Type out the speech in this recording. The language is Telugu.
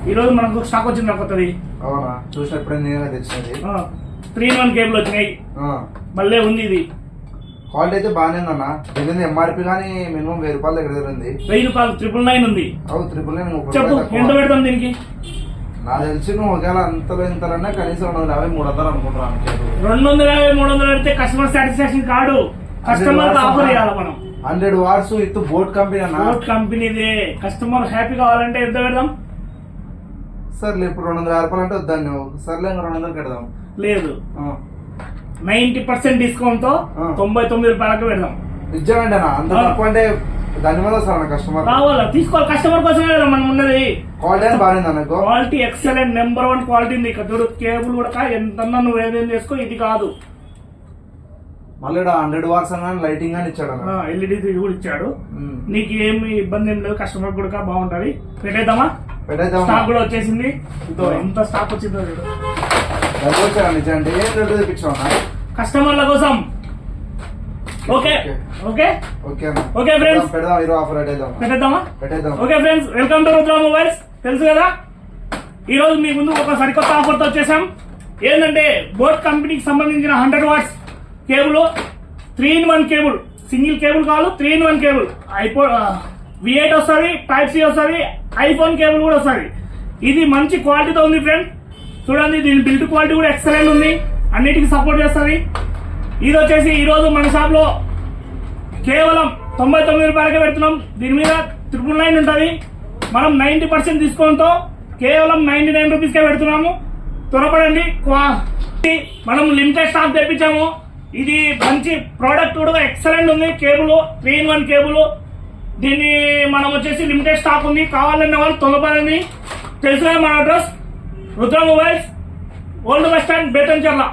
ఈ రోజు మనకు స్టాక్ వచ్చింది కొత్తది. అవునా? చూసినప్పుడే నేనే తెచ్చినది. 3-in-1 కేబుల్ వచ్చినాయి. మళ్ళీ ఉంది ఇది. క్వాలిటీ అయితే బాగానే ఉందన్న. తెలియదు ఎంఆర్పి కానీ మినిమం 1000 రూపాయల దగ్గర ఉంది. 1000 రూపాయలు 999 ఉంది. అవు 999. చెప్పు ఎంత పెడతాం దీనికి? నాకు తెలిసి నువ్వు ఒకవేళ అంతలో ఇంతలన్నా కనీసం 250-300 అనుకుంటున్నాను. 250-300 పెడితే కస్టమర్ సాటిస్ఫాక్షన్ కాదు. కస్టమర్ ఆఫర్ ఇవ్వాలి మనం. 100 వాట్స్ విత్ బోట్ కంపెనీ అన్న. బోట్ కంపెనీదే. కస్టమర్ హ్యాపీ కావాలంటే ఎంత పెడదాం? సర్లే ఇప్పుడు 250 రూపాయలు అంటే వద్దాం. నువ్వు సర్లే 200 పెడదాం. లేదు 90% డిస్కౌంట్ తో 99 రూపాయలకు పెడదాం. నిజమేంటి అన్న? అంత తక్కువ అంటే దాని మీద వస్తాను కస్టమర్ రావాలా? తీసుకోవాలి. కస్టమర్ కోసమే కదా మనం ఉన్నది. క్వాలిటీ బాగుంది అన్న. క్వాలిటీ ఎక్సలెంట్ నెంబర్ 1 క్వాలిటీ ఉంది. ఇక్కడ చూడు కేబుల్ కూడా ఎంత నువ్వు ఏదేం చేసుకో. ఇది కాదు మళ్ళీ 100 వాట్స్ అని లైటింగ్ అని ఇచ్చాడు. ఎల్ఈడి కూడా ఇచ్చాడు. నీకు ఏమి ఇబ్బంది ఏం లేదు. కస్టమర్ కూడా బాగుంటది. పెట్టేద్దామా? స్టాక్ కూడా వచ్చేసింది. ఎంత స్టాక్ వచ్చిందో కస్టమర్ల కోసం. ఓకే ఓకే ఓకే ఫ్రెండ్స్ పెట్టేద్దామా? Okay friends, welcome to Rudra mobiles. తెలుసు కదా, ఈ రోజు మీ ముందు ఒక సరికొత్త ఆఫర్ తో వచ్చేసాం. ఏంటంటే బోట్ కంపెనీకి సంబంధించిన 100 watts cable, 3-in-1 cable. Single cable కాదు, 3-in-1 కేబుల్. V8 వస్తుంది, Type-C వస్తుంది, ఐఫోన్ కేబుల్ కూడా వస్తుంది. ఇది మంచి క్వాలిటీతో ఉంది ఫ్రెండ్. చూడండి, దీని బిల్డ్ క్వాలిటీ కూడా ఎక్సలెంట్ ఉంది. అన్నిటికీ సపోర్ట్ చేస్తుంది. ఇది వచ్చేసి ఈ రోజు మన షాప్ లో కేవలం 99 రూపాయలకే పెడుతున్నాం. దీని మీద 999 ఉంటుంది. మనం 90% డిస్కౌంట్ తో కేవలం 99 రూపీస్కే పెడుతున్నాము. త్వరపడండి. మనం లిమిటెడ్ స్టాక్ తెప్పించాము. ఇది మంచి ప్రోడక్ట్ కూడా ఎక్సలెంట్ ఉంది. Cable 3-in-1 cable. దీన్ని మనం వచ్చేసి లిమిటెడ్ స్టాక్ ఉంది. కావాలన్న వాళ్ళు తొందరపడండి. తెలుసుగా మన address Rudra mobiles, old bus stand, Betamcherla.